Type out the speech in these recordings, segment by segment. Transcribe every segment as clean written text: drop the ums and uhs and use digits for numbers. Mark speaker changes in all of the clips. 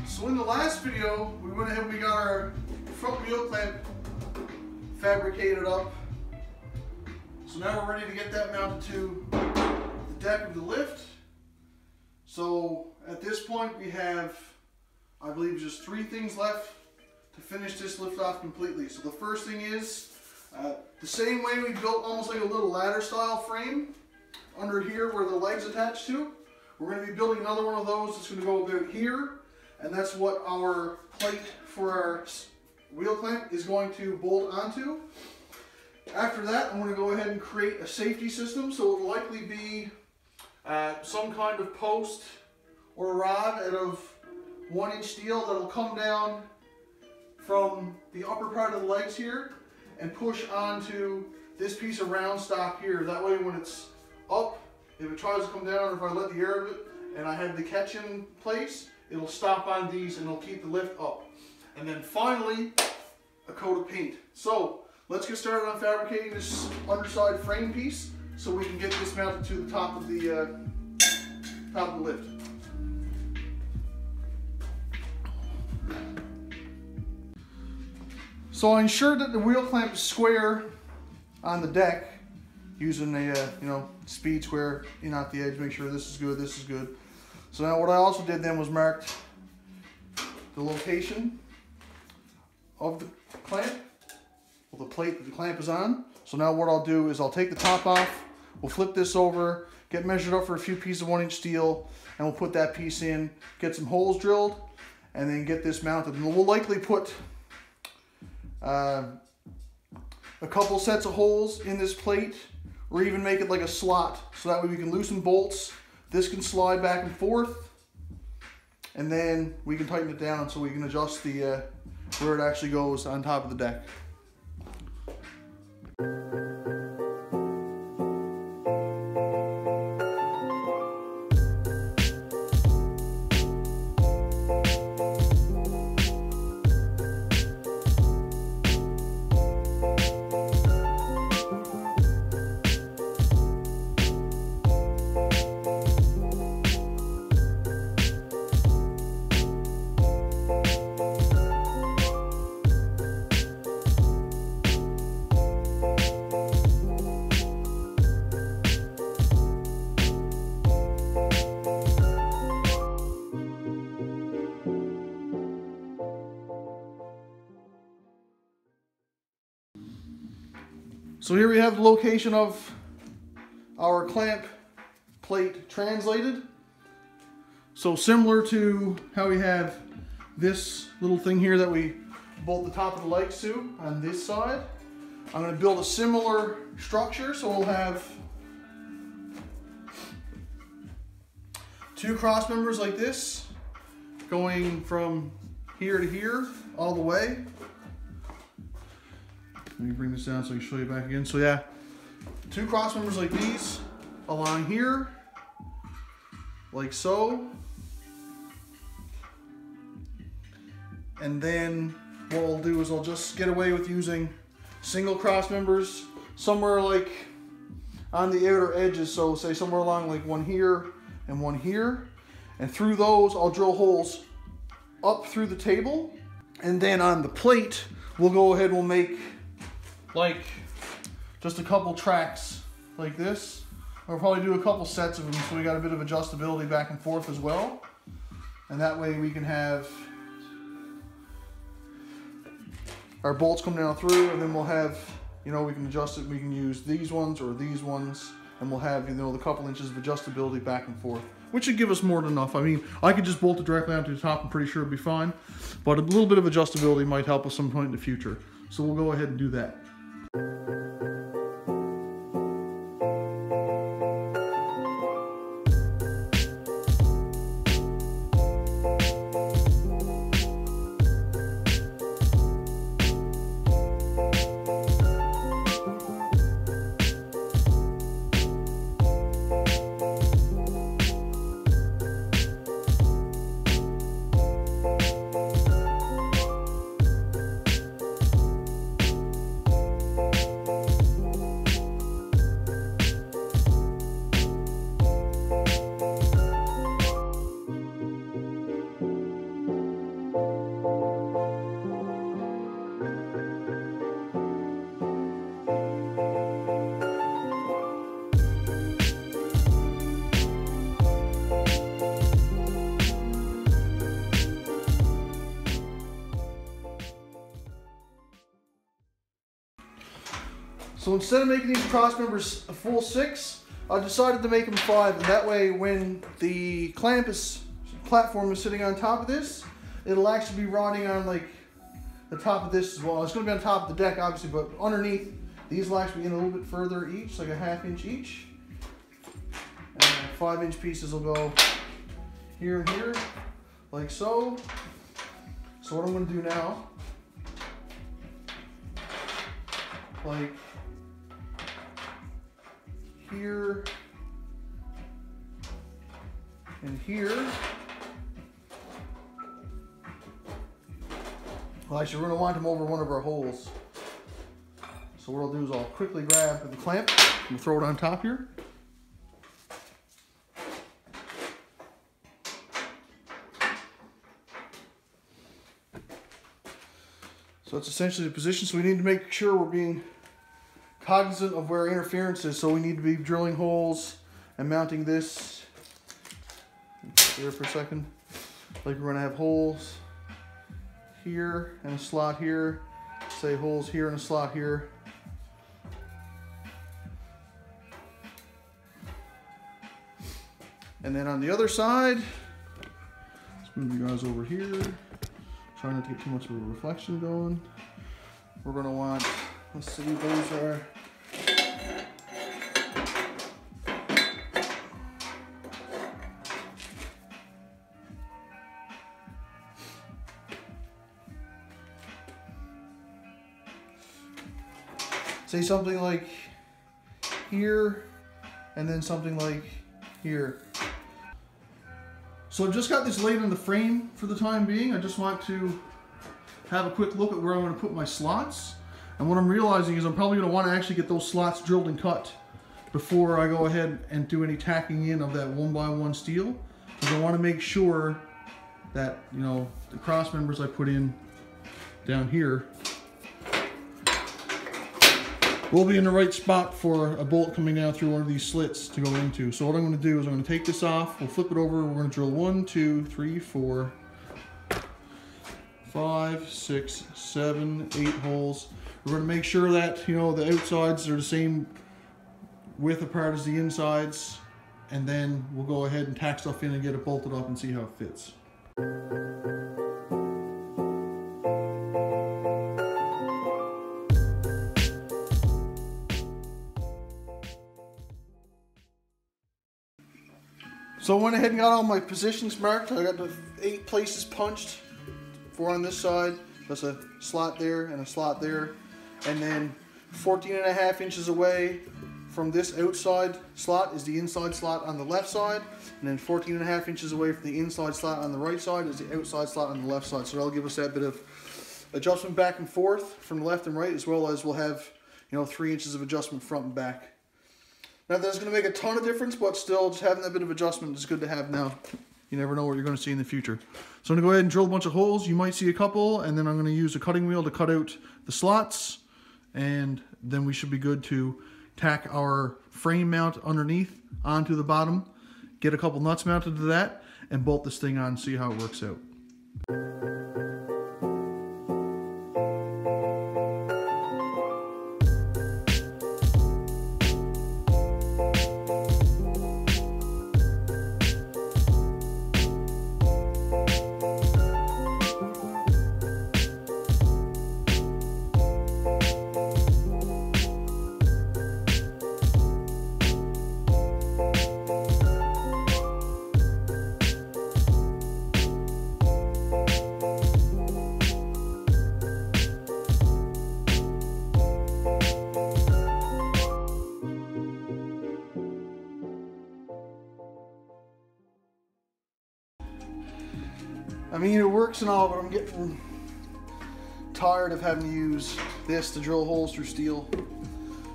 Speaker 1: So in the last video, we went ahead and we got our front wheel clamp fabricated up. So now we're ready to get that mounted to the deck of the lift. So at this point we have, I believe, just 3 things left to finish this lift off completely. So the first thing is, the same way we built almost like a little ladder style frame under here where the legs attach to, we're going to be building another one of those that's going to go about here, and that's what our plate for our wheel clamp is going to bolt onto. After that, I'm going to go ahead and create a safety system. So it will likely be some kind of post or rod out of 1-inch steel that will come down from the upper part of the legs here and push onto this piece of round stock here. That way when it's up, if it tries to come down, or if I let the air of it and I have the catch in place, it'll stop on these and it'll keep the lift up. And then finally, a coat of paint. So let's get started on fabricating this underside frame piece so we can get this mounted to the top of the lift. So I ensured that the wheel clamp is square on the deck using a speed square in off the edge. Make sure this is good, this is good. So now what I also did then was marked the location of the clamp, well, the plate that the clamp is on. So now what I'll do is I'll take the top off, we'll flip this over, get measured up for a few pieces of 1-inch steel, and we'll put that piece in, get some holes drilled, and then get this mounted. And we'll likely put a couple sets of holes in this plate, or even make it like a slot, so that way we can loosen bolts. This can slide back and forth, and then we can tighten it down so we can adjust the where it actually goes on top of the deck. So here we have the location of our clamp plate translated. So similar to how we have this little thing here that we bolt the top of the legs to on this side, I'm going to build a similar structure. So we'll have 2 cross members like this going from here to here all the way. Let me bring this down so I can show you back again. So yeah, 2 cross members like these along here, like so. And then what I'll do is I'll just get away with using single cross members somewhere like on the outer edges. So say somewhere along like one here and one here. And through those, I'll drill holes up through the table. And then on the plate, we'll go ahead and we'll make like just a couple tracks like this. We'll probably do a couple sets of them so we got a bit of adjustability back and forth as well. And that way we can have our bolts come down through, and then we'll have, we can adjust it. We can use these ones or these ones, and we'll have, the couple inches of adjustability back and forth, which should give us more than enough. I mean, I could just bolt it directly onto the top. I'm pretty sure it'll be fine, but a little bit of adjustability might help us some point in the future. So we'll go ahead and do that. So instead of making these cross members a full 6, I decided to make them 5, and that way when the platform is sitting on top of this, it'll actually be riding on like the top of this as well. It's going to be on top of the deck obviously, but underneath these will actually be in a little bit further each, like a 1/2 inch each. And 5-inch pieces will go here and here, like so. So what I'm going to do now, like here and here. Well, actually, we're going to want them over one of our holes. So what I'll do is I'll quickly grab the clamp and throw it on top here. So it's essentially the position. So we need to make sure we're being cognizant of where interference is. So we need to be drilling holes and mounting this. There for a second. Like we're going to have holes here and a slot here. Say holes here and a slot here. And then on the other side, let's move you guys over here. Try not to get too much of a reflection going. We're going to want, let's see, those are say something like here and then something like here. So I've just got this laid on the frame for the time being. I just want to have a quick look at where I'm going to put my slots. And what I'm realizing is I'm probably going to want to actually get those slots drilled and cut before I go ahead and do any tacking in of that 1x1 steel. Because I want to make sure that, you know, the cross members I put in down here will be in the right spot for a bolt coming down through one of these slits to go into. So what I'm going to do is I'm going to take this off, we'll flip it over, we're going to drill 1, 2, 3, 4, 5, 6, 7, 8 holes. We're going to make sure that, you know, the outsides are the same width apart as the insides, and then we'll go ahead and tack stuff in and get it bolted up and see how it fits. So I went ahead and got all my positions marked. I got the 8 places punched, 4 on this side. That's a slot there and a slot there. And then 14.5 inches away from this outside slot is the inside slot on the left side. And then 14.5 inches away from the inside slot on the right side is the outside slot on the left side. So that'll give us that bit of adjustment back and forth from left and right, as well as we'll have, you know, 3 inches of adjustment front and back. Not that it's going to make a ton of difference, but still, just having that bit of adjustment is good to have now. You never know what you're going to see in the future. So I'm going to go ahead and drill a bunch of holes. You might see a couple, and then I'm going to use a cutting wheel to cut out the slots, and then we should be good to tack our frame mount underneath onto the bottom, get a couple nuts mounted to that, and bolt this thing on and see how it works out. I mean, it works and all, but I'm getting tired of having to use this to drill holes through steel.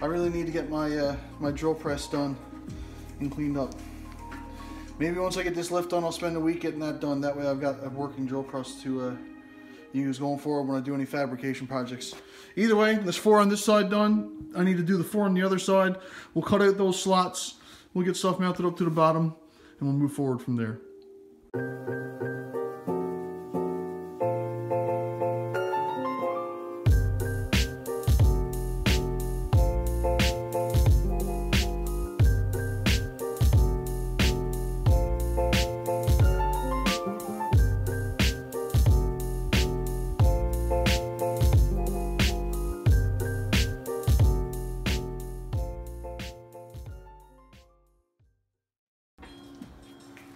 Speaker 1: I really need to get my my drill press done and cleaned up. Maybe once I get this lift done, I'll spend a week getting that done. That way I've got a working drill press to use going forward when I do any fabrication projects. Either way, there's 4 on this side done. I need to do the 4 on the other side. We'll cut out those slots. We'll get stuff mounted up to the bottom, and we'll move forward from there.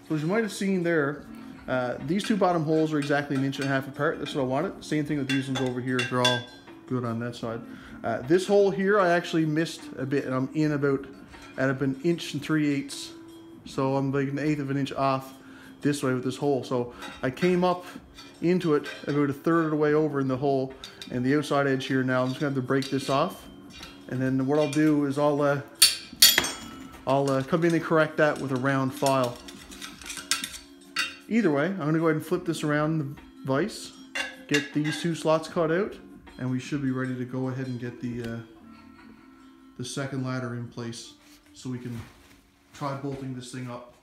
Speaker 1: So as you might have seen there, these two bottom holes are exactly 1.5 inches apart. That's what I wanted. Same thing with these ones over here. They're all good on that side. This hole here, I actually missed a bit, and I'm in about at about 1 3/8 inches. So I'm like 1/8 of an inch off this way with this hole. So I came up into it about 1/3 of the way over in the hole, and the outside edge here now, I'm just gonna have to break this off. And then what I'll do is I'll come in and correct that with a round file. Either way, I'm gonna go ahead and flip this around the vise, get these two slots cut out, and we should be ready to go ahead and get the second ladder in place so we can try bolting this thing up.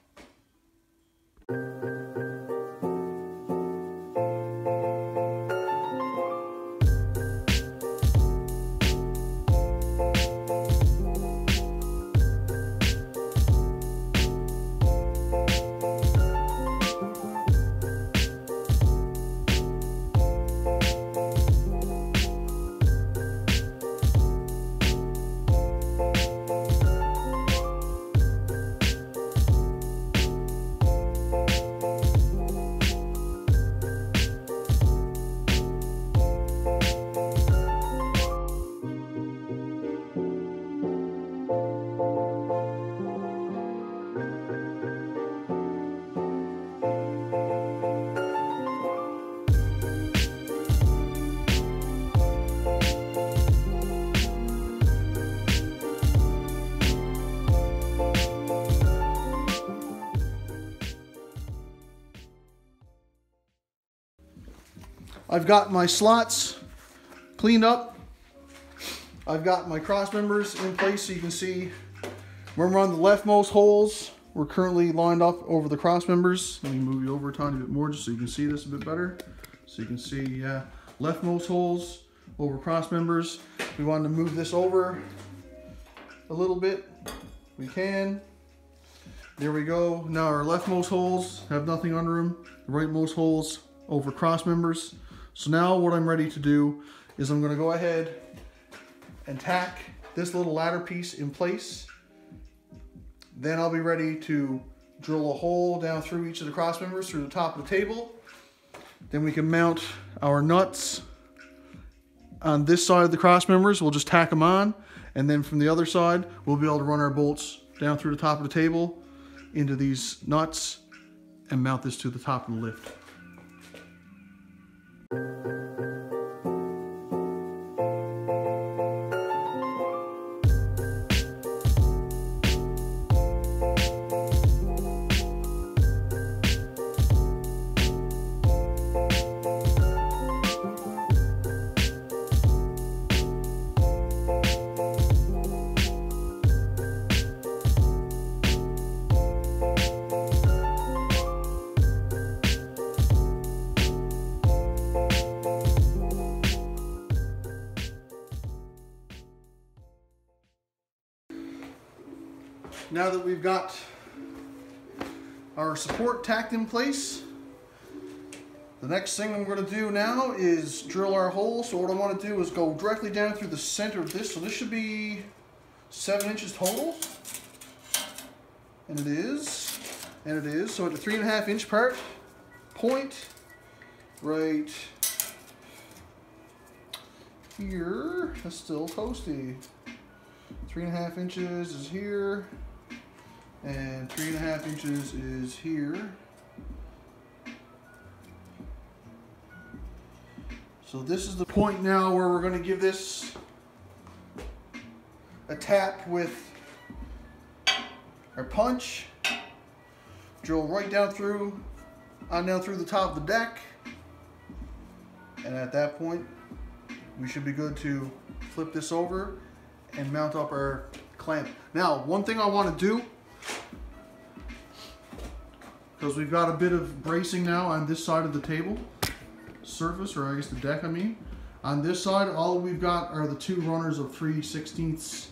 Speaker 1: I've got my slots cleaned up. I've got my cross members in place so you can see when we're on the leftmost holes, we're currently lined up over the cross members. Let me move you over a tiny bit more just so you can see this a bit better. So you can see leftmost holes over cross members. We wanted to move this over a little bit. We can. There we go. Now our leftmost holes have nothing under them. The rightmost holes over cross members. So now what I'm ready to do is I'm going to go ahead and tack this little ladder piece in place. Then I'll be ready to drill a hole down through each of the cross members through the top of the table. Then we can mount our nuts on this side of the cross members. We'll just tack them on, and then from the other side we'll be able to run our bolts down through the top of the table into these nuts and mount this to the top of the lift. Now that we've got our support tacked in place, the next thing I'm going to do now is drill our hole. So what I want to do is go directly down through the center of this. So this should be 7 inches total. And it is. And it is. So at the 3.5 inch part point, right here, that's still toasty. 3.5 inches is here. And 3.5 inches is here. So this is the point now where we're going to give this a tap with our punch. Drill right down through, on down through the top of the deck. And at that point, we should be good to flip this over and mount up our clamp. Now, one thing I want to do, because we've got a bit of bracing now on this side of the table surface, or I guess the deck I mean. On this side, all we've got are the 2 runners of 3/16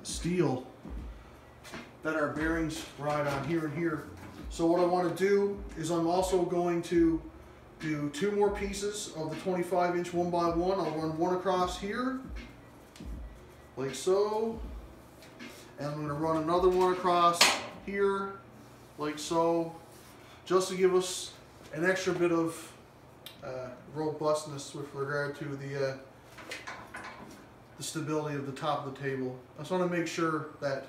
Speaker 1: steel that our bearings ride on here and here. So what I want to do is I'm also going to do 2 more pieces of the 25 inch 1x1. I'll run one across here, like so. And I'm going to run another one across here, like so, just to give us an extra bit of robustness with regard to the stability of the top of the table. I just want to make sure that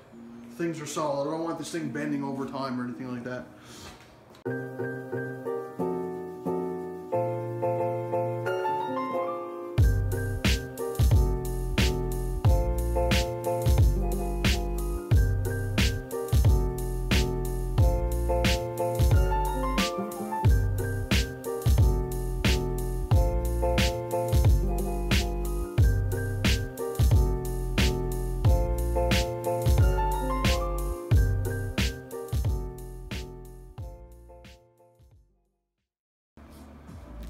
Speaker 1: things are solid. I don't want this thing bending over time or anything like that.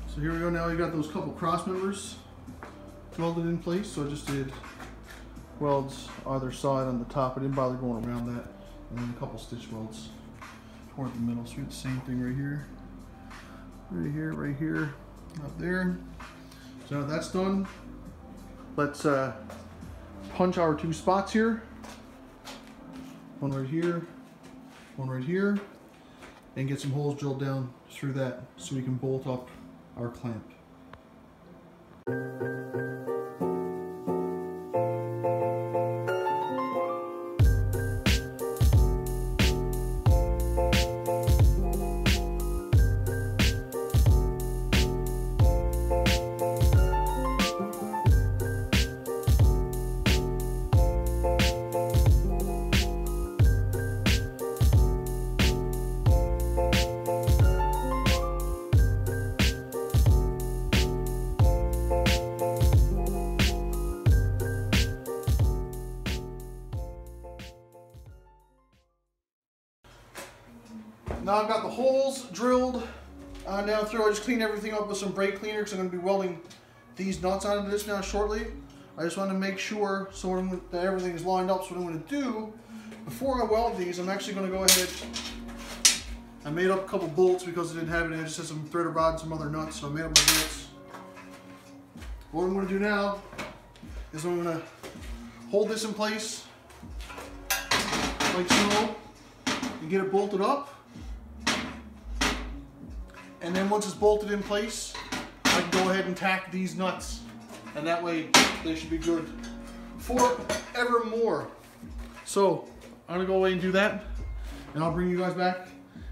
Speaker 1: So here we go, now we got those couple cross members welded in place. So I just did welds either side on the top. I didn't bother going around that. And then a couple stitch welds toward the middle. So we have the same thing right here, right here, up there. So now that's done. Let's punch our two spots here. One right here, one right here, and get some holes drilled down through that so we can bolt up our clamp. Now I've got the holes drilled down through. I just cleaned everything up with some brake cleaner because I'm going to be welding these nuts onto this now shortly. I just want to make sure that everything is lined up. So what I'm going to do, before I weld these, I'm actually going to go ahead. I made up a couple bolts because I didn't have it. I just had some threaded rod and some other nuts, so I made up my bolts. What I'm going to do now is I'm going to hold this in place like so and get it bolted up. And then once it's bolted in place, I can go ahead and tack these nuts. And that way they should be good forevermore. So I'm gonna go away and do that. And I'll bring you guys back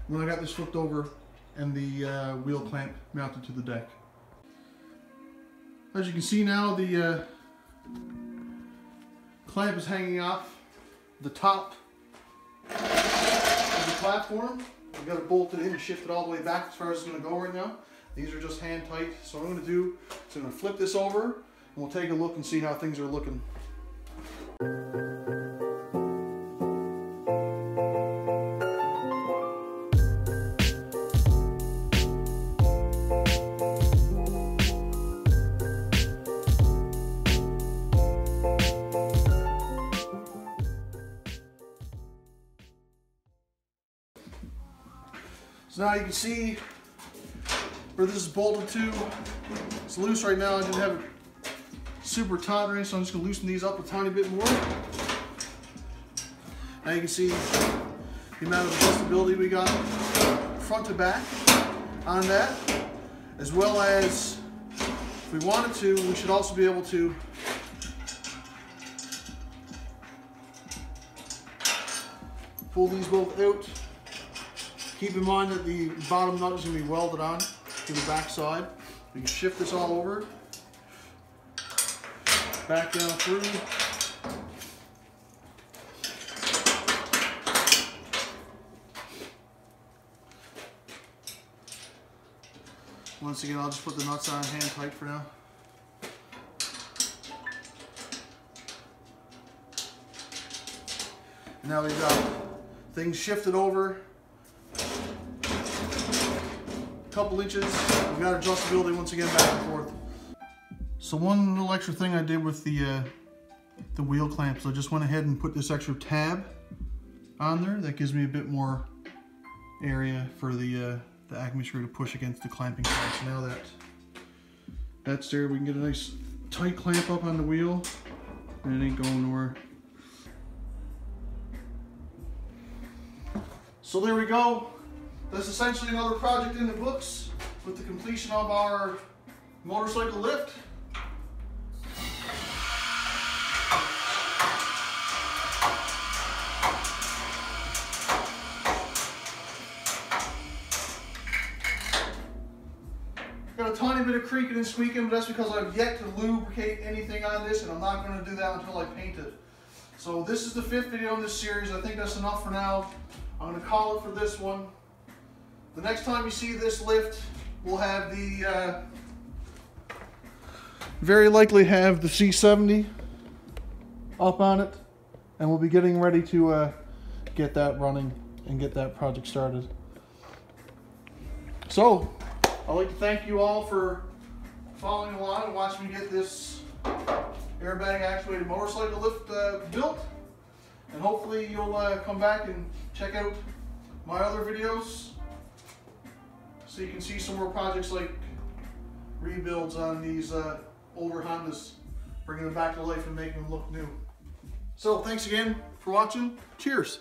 Speaker 1: when I got this flipped over and the wheel clamp mounted to the deck. As you can see now, the clamp is hanging off the top of the platform. I've got it bolted in and shifted all the way back as far as it's going to go right now. These are just hand tight. So what I'm going to do is I'm going to flip this over and we'll take a look and see how things are looking. So now you can see where this is bolted to. It's loose right now. I didn't have it super taut or anything, so I'm just going to loosen these up a tiny bit more. Now you can see the amount of adjustability we got front to back on that, as well as if we wanted to, we should also be able to pull these both out. Keep in mind that the bottom nut is going to be welded on to the back side. We can shift this all over, back down through. Once again, I'll just put the nuts on hand tight for now. And now we've got things shifted over. Couple inches. We've got adjustability once again back and forth. So one little extra thing I did with the wheel clamps, I just went ahead and put this extra tab on there. That gives me a bit more area for the Acme screw to push against the clamping side. So now that's there, we can get a nice tight clamp up on the wheel and it ain't going nowhere. So there we go. That's essentially another project in the books with the completion of our motorcycle lift. Got a tiny bit of creaking and squeaking, but that's because I've yet to lubricate anything on this, and I'm not going to do that until I paint it. So this is the 5th video in this series. I think that's enough for now. I'm going to call it for this one. The next time you see this lift, we'll have the, very likely have the C70 up on it, and we'll be getting ready to get that running and get that project started. So, I'd like to thank you all for following along and watching me get this airbag actuated motorcycle lift built. And hopefully you'll come back and check out my other videos so you can see some more projects like rebuilds on these older Hondas, bringing them back to life and making them look new. So thanks again for watching. Cheers.